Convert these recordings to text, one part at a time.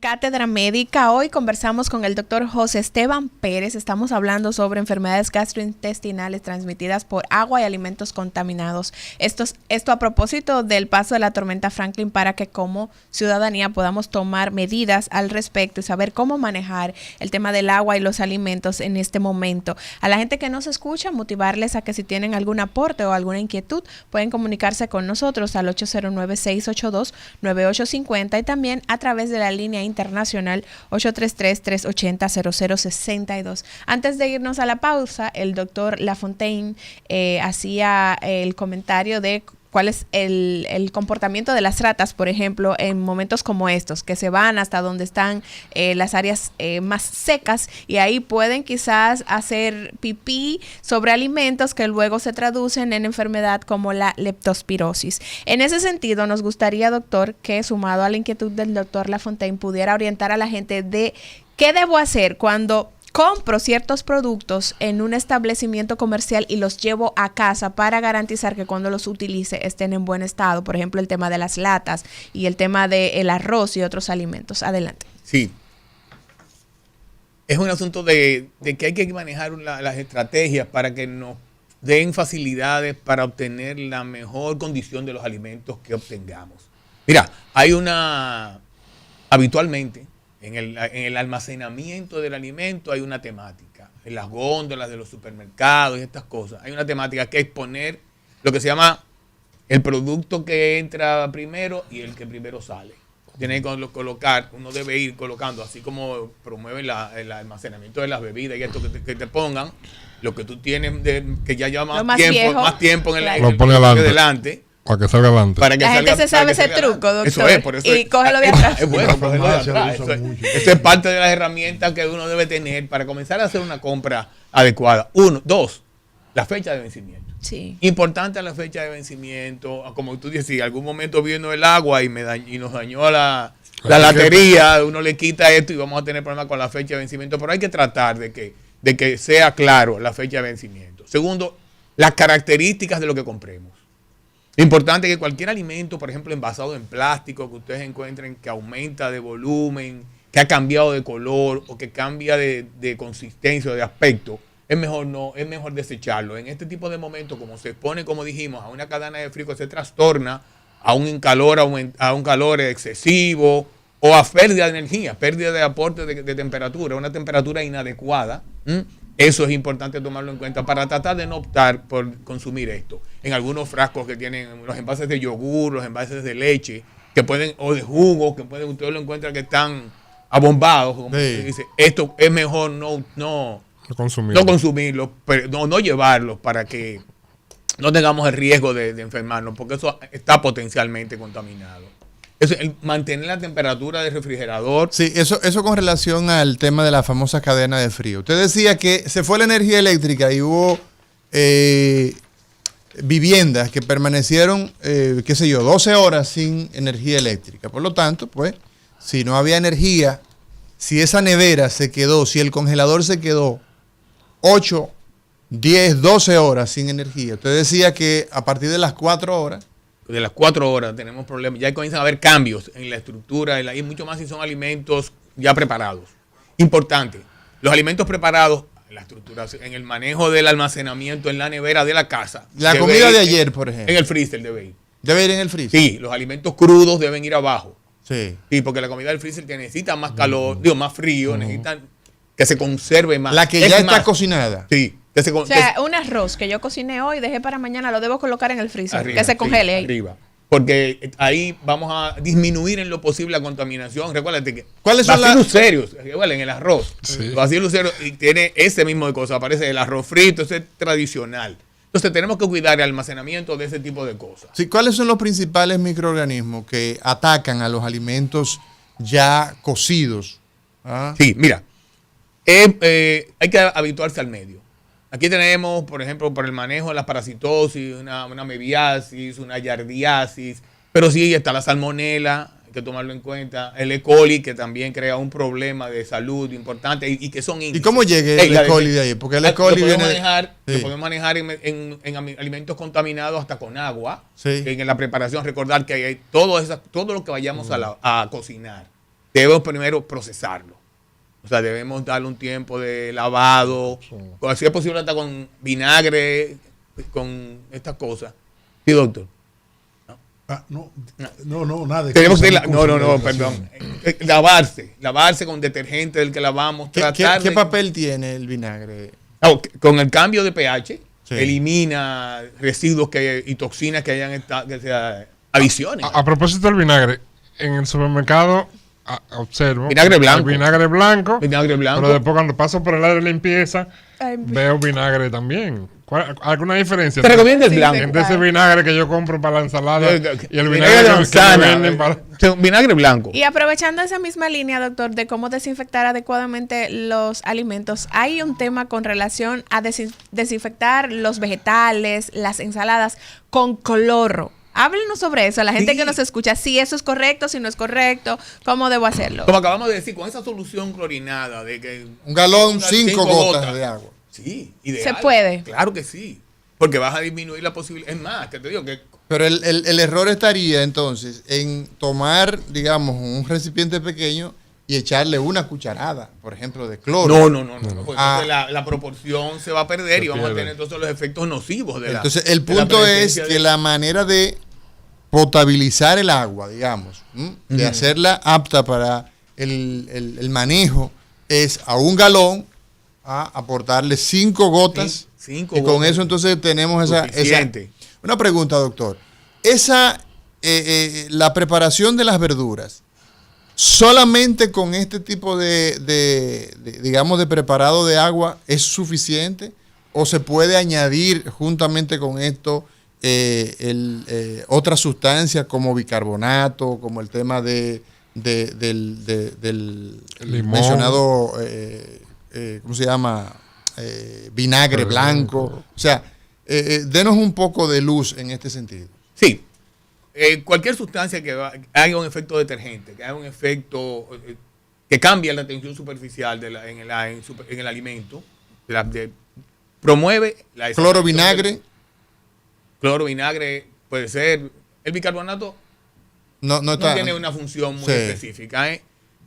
Cátedra Médica. Hoy conversamos con el doctor José Esteban Pérez. Estamos hablando sobre enfermedades gastrointestinales transmitidas por agua y alimentos contaminados. Esto a propósito del paso de la tormenta Franklin, para que como ciudadanía podamos tomar medidas al respecto y saber cómo manejar el tema del agua y los alimentos en este momento. A la gente que nos escucha, motivarles a que si tienen algún aporte o alguna inquietud, pueden comunicarse con nosotros al 809-682-9850 y también a través de la línea internacional 833-380-0062. Antes de irnos a la pausa, el doctor Lafontaine hacía el comentario de cuál es el comportamiento de las ratas, por ejemplo, en momentos como estos, que se van hasta donde están las áreas más secas y ahí pueden quizás hacer pipí sobre alimentos que luego se traducen en enfermedad como la leptospirosis. En ese sentido, nos gustaría, doctor, que sumado a la inquietud del doctor Lafontaine, pudiera orientar a la gente de qué debo hacer cuando compro ciertos productos en un establecimiento comercial y los llevo a casa para garantizar que cuando los utilice estén en buen estado. Por ejemplo, el tema de las latas y el tema del arroz y otros alimentos. Adelante. Sí. Es un asunto de que hay que manejar las estrategias para que nos den facilidades para obtener la mejor condición de los alimentos que obtengamos. Mira, habitualmente, en el almacenamiento del alimento hay una temática. En las góndolas de los supermercados y estas cosas, hay una temática que es poner lo que se llama el producto que entra primero y el que primero sale. Tiene que colocar, uno debe ir colocando, así como promueve el almacenamiento de las bebidas y esto, que te pongan lo que tú tienes, que ya lleva más tiempo en el delante. Para que salga adelante. La gente se sabe ese truco, doctor. Eso es, por eso y cógelo de atrás. Es bueno, cógelo de atrás. Eso es parte de las herramientas que uno debe tener para comenzar a hacer una compra adecuada. 1, 2, la fecha de vencimiento. Sí. Importante la fecha de vencimiento. Como tú dices, si en algún momento vino el agua y nos dañó la latería, uno le quita esto y vamos a tener problemas con la fecha de vencimiento. Pero hay que tratar de que sea claro la fecha de vencimiento. Segundo, las características de lo que compremos. Importante que cualquier alimento, por ejemplo, envasado en plástico, que ustedes encuentren que aumenta de volumen, que ha cambiado de color o que cambia de consistencia o de aspecto, es mejor desecharlo. En este tipo de momentos, como se expone, como dijimos, a una cadena de frío, se trastorna a un calor excesivo o a pérdida de energía, pérdida de aporte de temperatura, una temperatura inadecuada. Eso es importante tomarlo en cuenta para tratar de no optar por consumir esto. En algunos frascos que tienen los envases de yogur, los envases de leche, que pueden, o de jugo, que pueden, usted lo encuentra que están abombados, como se dice. Esto es mejor no consumirlos, pero no llevarlos para que no tengamos el riesgo de enfermarnos, porque eso está potencialmente contaminado. Eso, mantener la temperatura del refrigerador. Sí, eso con relación al tema de la famosa cadena de frío. Usted decía que se fue la energía eléctrica y hubo viviendas que permanecieron, 12 horas sin energía eléctrica. Por lo tanto, pues, si no había energía, si esa nevera se quedó, si el congelador se quedó 8, 10, 12 horas sin energía. Usted decía que a partir de las 4 horas, de las 4 horas tenemos problemas, ya comienzan a haber cambios en la estructura y mucho más si son alimentos ya preparados. Importante, los alimentos preparados, la estructuración, en el manejo del almacenamiento en la nevera de la casa. La comida de ayer, por ejemplo. En el freezer debe ir. ¿Debe ir en el freezer? Sí, los alimentos crudos deben ir abajo. Sí. Sí, porque la comida del freezer necesita más calor, más frío, necesitan que se conserve más. La que ya está cocinada. Sí. O sea, un arroz que yo cociné hoy, dejé para mañana, lo debo colocar en el freezer, arriba, que se congele ahí. Arriba. Porque ahí vamos a disminuir en lo posible la contaminación. Recuérdate que ¿cuáles son bacilos serios? En el arroz. Sí. Bacilos serios y tiene ese mismo de cosas. Aparece el arroz frito, ese es tradicional. Entonces tenemos que cuidar el almacenamiento de ese tipo de cosas. Sí, ¿cuáles son los principales microorganismos que atacan a los alimentos ya cocidos? Sí, mira, hay que habituarse al medio. Aquí tenemos, por ejemplo, por el manejo de la parasitosis, una mebiasis, una yardiasis, pero sí está la salmonela, hay que tomarlo en cuenta, el E. coli, que también crea un problema de salud importante y que son índices. ¿Y cómo llega el E. coli de ahí? Porque el E. coli lo podemos manejar en alimentos contaminados hasta con agua, en la preparación. Recordar que hay todo lo que vayamos a cocinar. debemos primero procesarlo. O sea, debemos darle un tiempo de lavado, si es posible hasta con vinagre, con estas cosas. Sí, doctor. No, nada. Tenemos que perdón. Lavarse con detergente del que lavamos. ¿Qué papel tiene el vinagre? Con el cambio de pH, Sí. elimina residuos y toxinas que hayan estado, que se adicionen. A propósito del vinagre, en el supermercado observo Vinagre blanco. vinagre blanco, Vinagre blanco. pero después cuando paso por el área de limpieza Ay, veo vinagre también. ¿Alguna diferencia? Te recomiendo el Sí, blanco. Entre ese vinagre que yo compro para la ensalada y el Vinagre de vinagre que me manzana. venden para... Vinagre blanco. Y aprovechando esa misma línea, doctor, de cómo desinfectar adecuadamente los alimentos, hay un tema con relación a desinfectar los vegetales, las ensaladas con cloro. Háblenos sobre eso, a la gente Sí. que nos escucha, si eso es correcto, si no es correcto, cómo debo hacerlo. Como acabamos de decir, con esa solución clorinada de que Un galón, unas 5 gotas de agua. Sí, ideal. ¿Se puede? Claro que sí. Porque vas a disminuir la posibilidad. Es más, que te digo que Pero el error estaría entonces en tomar, digamos, un recipiente pequeño y echarle una cucharada, por ejemplo, de cloro. no. Pues Ah. entonces la proporción se va a perder Se y vamos a pierde. tener entonces los efectos nocivos de la. Entonces, el de la punto es presencia que de- la manera de potabilizar el agua, digamos, de Ujú. hacerla apta para el manejo, es a un galón a aportarle 5 gotas. Cinco Y con gotas. eso entonces tenemos esa... Suficiente. Una pregunta, doctor. La preparación de las verduras, ¿solamente con este tipo digamos, de preparado de agua es suficiente? ¿O se puede añadir juntamente con esto otras sustancias como bicarbonato, como el tema del Limón. mencionado, ¿cómo se llama? Vinagre blanco. O sea, denos un poco de luz en este sentido. Sí. Cualquier sustancia que haga un efecto detergente, que haga un efecto que cambie la tensión superficial en el alimento, promueve la Cloro, vinagre, Cloro, vinagre, puede ser. El bicarbonato no no está. tiene una función muy Sí. específica.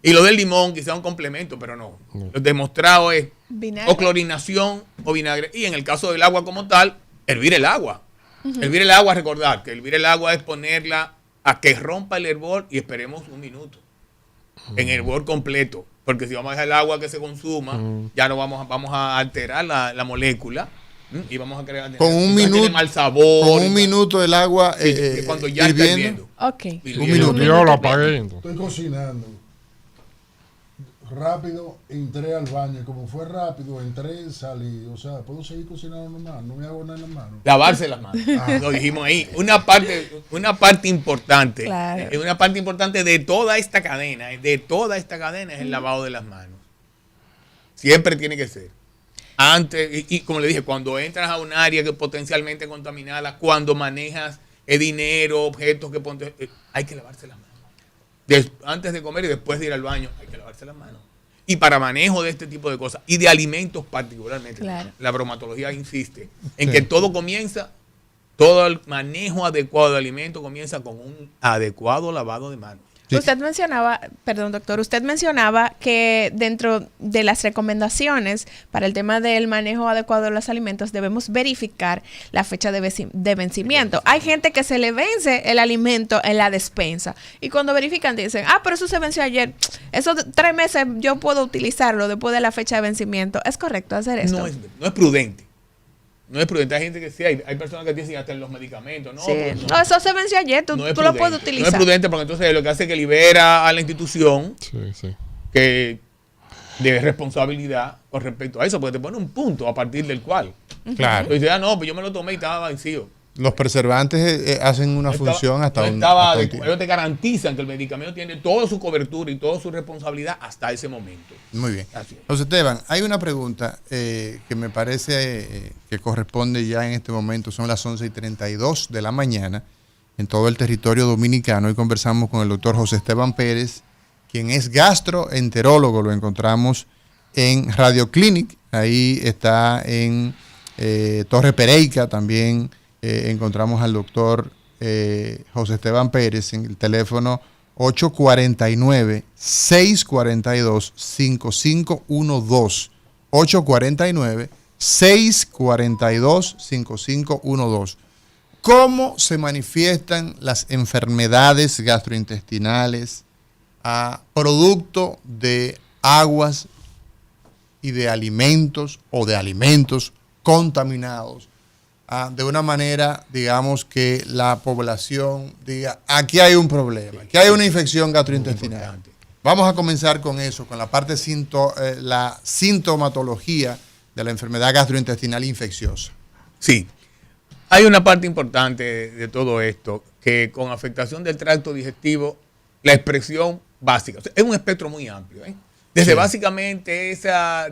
Y lo del limón quizá un complemento, pero no. Lo demostrado es Vinagre. o clorinación o vinagre. Y en el caso del agua como tal, hervir el agua. Hervir el agua, recordar que hervir el agua es ponerla a que rompa el hervor y esperemos un minuto. En hervor completo. Porque si vamos a dejar el agua que se consuma, ya no vamos a alterar la molécula. Y vamos a crear Con un tiene minuto, mal sabor. con un minuto el agua que cuando ya está hirviendo. Ok. Hirviendo. Un minuto. Yo lo apagué. entonces. Estoy cocinando. Rápido entré al baño. Y como fue rápido, entré, salí. O sea, puedo seguir cocinando normal. No me hago nada en las manos. Lavarse las manos. Lo dijimos ahí. Una parte importante. Claro. Una parte importante de toda esta cadena. Es el lavado de las manos. Siempre tiene que ser. Antes, y como le dije, cuando entras a un área que es potencialmente contaminada, cuando manejas dinero, objetos hay que lavarse las manos. Antes de comer y después de ir al baño, hay que lavarse las manos. Y para manejo de este tipo de cosas, y de alimentos particularmente, Claro. la bromatología insiste en que todo el manejo adecuado de alimentos comienza con un adecuado lavado de manos. Sí. Usted mencionaba, perdón doctor, usted mencionaba que dentro de las recomendaciones para el tema del manejo adecuado de los alimentos debemos verificar la fecha de vencimiento. Hay gente que se le vence el alimento en la despensa y cuando verifican dicen, pero eso se venció ayer, esos 3 meses yo puedo utilizarlo después de la fecha de vencimiento. ¿Es correcto hacer esto? No es prudente. No es prudente. Hay gente que sí, hay personas que dicen hasta en los medicamentos. No, Sí. pero No, eso se venció ayer, tú no es lo puedes prudente. utilizar. No es prudente porque entonces lo que hace es que libera a la institución Sí. que de responsabilidad con respecto a eso, porque te pone un punto a partir del cual. Claro. Tú dices, no, pues yo me lo tomé y estaba vencido. Los preservantes hacen una función hasta un estaba hasta un tiempo. ellos te garantizan que el medicamento tiene toda su cobertura y toda su responsabilidad hasta ese momento. Muy bien. Así es. José Esteban, hay una pregunta que me parece que corresponde ya en este momento. Son las 11:32 de la mañana en todo el territorio dominicano y conversamos con el doctor José Esteban Pérez, quien es gastroenterólogo. Lo encontramos en Radio Clinic. Ahí está en Torre Pereica también. Encontramos al doctor José Esteban Pérez en el teléfono 849-642-5512. 849-642-5512. ¿Cómo se manifiestan las enfermedades gastrointestinales a producto de aguas y de alimentos o de alimentos contaminados? De una manera, digamos, que la población diga, aquí hay un problema, aquí hay una infección gastrointestinal. Vamos a comenzar con eso, con la parte la sintomatología de la enfermedad gastrointestinal infecciosa. Sí, hay una parte importante de todo esto, que con afectación del tracto digestivo, la expresión básica, o sea, es un espectro muy amplio, ¿eh? Desde básicamente esa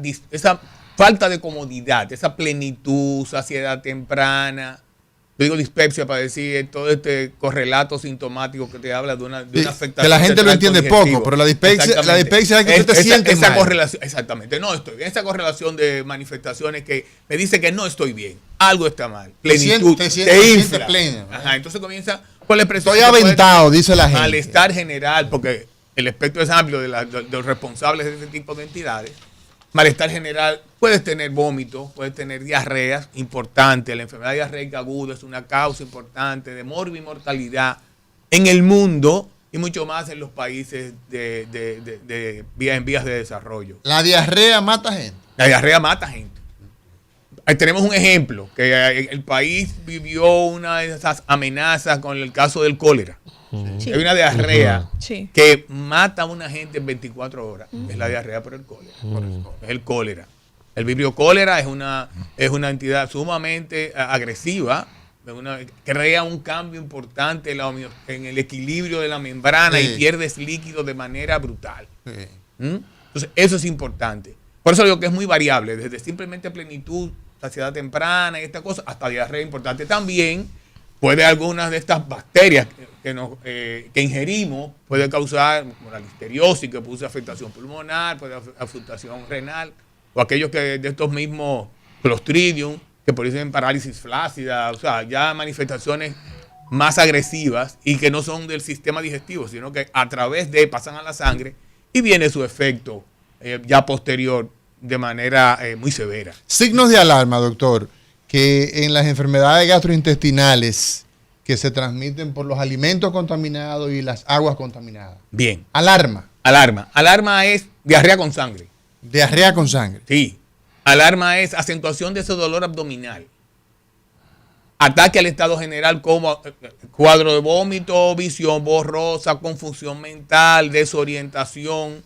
falta de comodidad, esa plenitud, saciedad temprana, yo digo dispepsia para decir todo este correlato sintomático que te habla de una afectación. Que la gente lo entiende poco, pero la dispepsia es que usted te siente esa mal. Correlación, exactamente, no estoy bien. Esa correlación de manifestaciones que me dice que no estoy bien, algo está mal. Plenitud, te sientes pleno. Ajá, entonces comienza con la expresión. Estoy aventado, dice la gente. Malestar general, porque el espectro es amplio de los responsables de ese tipo de entidades. Malestar general, puedes tener vómitos, puedes tener diarreas, importante. La enfermedad diarreica aguda es una causa importante de morbimortalidad en el mundo y mucho más en los países en vías de desarrollo. La diarrea mata gente. La diarrea mata gente. Ahí tenemos un ejemplo, que el país vivió una de esas amenazas con el caso del cólera. Sí. Hay una diarrea Sí. que mata a una gente en 24 horas. Es la diarrea por el cólera. Es el cólera. El vibrio cólera es una entidad sumamente agresiva, crea un cambio importante en el equilibrio de la membrana y pierdes líquido de manera brutal. Entonces, eso es importante. Por eso digo que es muy variable, desde simplemente plenitud, saciedad temprana y esta cosa, hasta diarrea importante. También puede algunas de estas bacterias que ingerimos, puede causar como la listeriosis, que produce afectación pulmonar, puede afectación renal, o aquellos que de estos mismos Clostridium, que producen parálisis flácida, o sea, ya manifestaciones más agresivas y que no son del sistema digestivo, sino que a través de pasan a la sangre y viene su efecto ya posterior de manera muy severa. Signos de alarma, doctor, que en las enfermedades gastrointestinales que se transmiten por los alimentos contaminados y las aguas contaminadas. Bien. Alarma. Alarma es diarrea con sangre. Diarrea con sangre. Sí. Alarma es acentuación de ese dolor abdominal. Ataque al estado general como cuadro de vómito, visión borrosa, confusión mental, desorientación,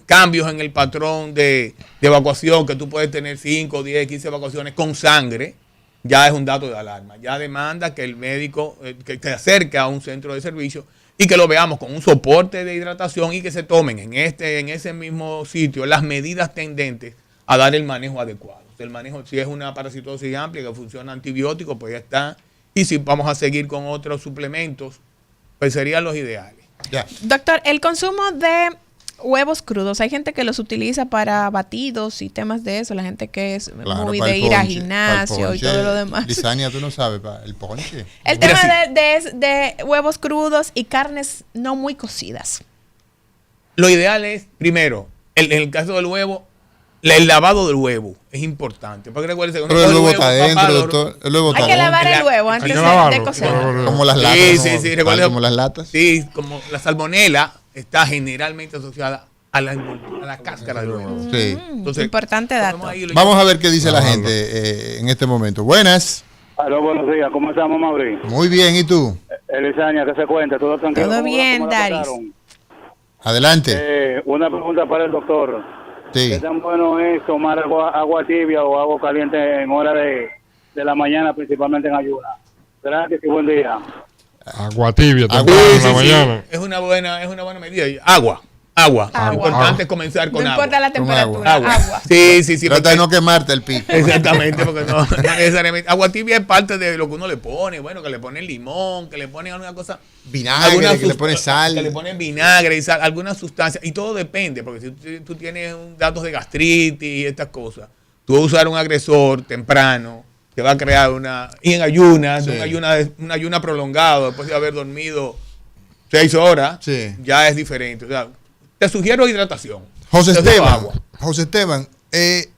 cambios en el patrón de evacuación, que tú puedes tener 5, 10, 15 evacuaciones con sangre, ya es un dato de alarma. Ya demanda que el médico que te acerque a un centro de servicio y que lo veamos con un soporte de hidratación y que se tomen en ese mismo sitio las medidas tendentes a dar el manejo adecuado. El manejo, si es una parasitosis amplia que funciona antibiótico, pues ya está. Y si vamos a seguir con otros suplementos, pues serían los ideales. Ya. Doctor, el consumo de huevos crudos, hay gente que los utiliza para batidos y temas de eso, la gente que es Claro, muy para de el ir a ponche, gimnasio para el y todo ponche. lo demás. Lisania, tú no sabes, el ponche. El Mira, tema de huevos crudos y carnes no muy cocidas. Lo ideal es, primero, en el caso del huevo, el lavado del huevo es importante. Porque recuerden que uno Pero el coge huevo está papá, dentro, lo- doctor. El huevo Hay está que lavar dentro. el huevo antes que de lavarlo, cocerlo. Como las latas. Sí, recuerda- Como las latas. Sí, como la salmonela está generalmente asociada a la cáscara del huevo. Sí. Entonces, Importante dato. cogemos ahí, lo Vamos a ver qué dice la Lavarlo. gente en este momento. Buenas. Aló, buenos días, ¿cómo estamos, Mauri? Muy bien, ¿y tú? Elisaña, ¿qué se cuenta? ¿Todo tranquilo? Todo ¿Cómo la- bien, cómo la Daris. pasaron? Adelante. Una pregunta para el doctor. Sí. ¿Qué tan bueno es tomar agua tibia o agua caliente en hora de la mañana, principalmente en ayuna? Gracias y buen día. Agua tibia, Agua. temprano Sí, en la sí, sí. mañana. Es una buena medida. Agua. Lo importante es comenzar con No agua. importa la Con temperatura, Agua. agua. Sí. Trata porque- de no quemarte el pico. Exactamente, porque no necesariamente. Agua tibia es parte de lo que uno le pone. Bueno, que le ponen limón, que le ponen alguna cosa. Vinagre, que le pones sal. Que le ponen vinagre y sal, alguna sustancia. Y todo depende, porque si tú tienes datos de gastritis y estas cosas, tú vas a usar un agresor temprano, te va a crear y en ayunas, Sí. una ayuna prolongado, después de haber dormido 6 horas, Sí. ya es diferente. O sea, te sugiero hidratación. José Te sugiero Esteban, agua. José Esteban,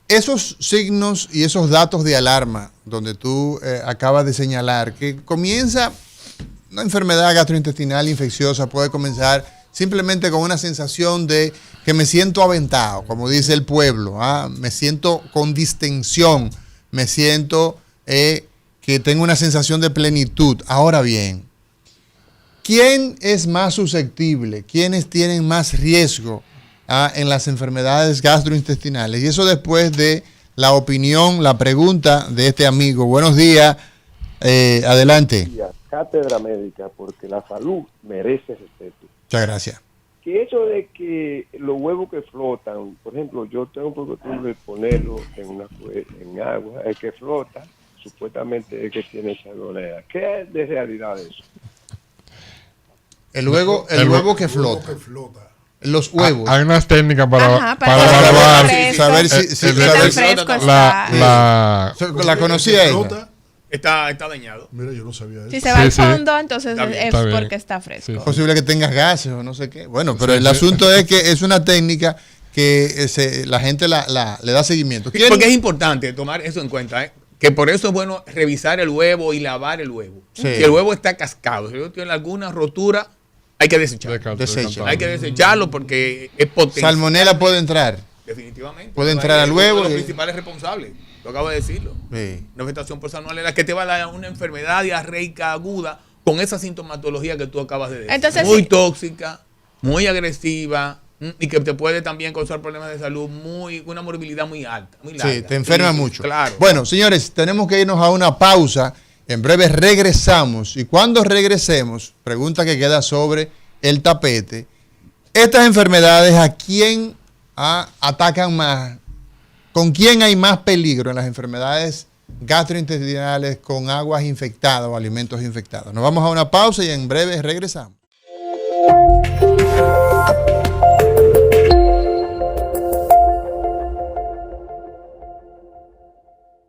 esos signos y esos datos de alarma donde tú acabas de señalar, que comienza una enfermedad gastrointestinal infecciosa, puede comenzar simplemente con una sensación de que me siento aventado, como dice el pueblo, me siento con distensión, me siento que tengo una sensación de plenitud. Ahora bien, ¿quién es más susceptible? ¿Quiénes tienen más riesgo en las enfermedades gastrointestinales? Y eso después de la opinión, la pregunta de este amigo. Buenos días, adelante. Cátedra médica, porque la salud merece respeto. Muchas gracias. Que eso de que los huevos que flotan, por ejemplo, yo tengo por costumbre de ponerlo en agua, el que flota, supuestamente es que tiene salmonela. ¿Qué es de realidad eso? El huevo que flota. Los huevos. Hay unas técnicas Ajá, para evaluar. saber si qué tan fresco está. la conocía ella. Está dañado. Mira, yo no sabía eso. Si se va al Sí. fondo, entonces Está bien. es Está bien. porque está fresco. Sí. Es posible que tengas gases o no sé qué. Bueno, pero Sí, el sí. asunto es que es una técnica que la gente le da seguimiento. ¿Quién? Porque es importante tomar eso en cuenta, que por eso es bueno revisar el huevo y lavar el huevo. Sí. Si el huevo está cascado, si el huevo tiene alguna rotura, hay que desecharlo. Desecha. Hay que desecharlo porque es potente. Salmonela puede entrar. Definitivamente. Puede entrar al Uno huevo de los y- principales responsables. Lo acabo de decirlo. Sí. Una afectación por salmonela que te va a dar una enfermedad diarreica aguda con esa sintomatología que tú acabas de decir. Entonces, muy sí. tóxica, muy agresiva y que te puede también causar problemas de salud, una morbilidad muy alta, muy larga. Sí, te enferma Sí, mucho. Claro. Bueno, señores, tenemos que irnos a una pausa. En breve regresamos. Y cuando regresemos, pregunta que queda sobre el tapete. Estas enfermedades, ¿a quién atacan más? ¿Con quién hay más peligro en las enfermedades gastrointestinales con aguas infectadas o alimentos infectados? Nos vamos a una pausa y en breve regresamos.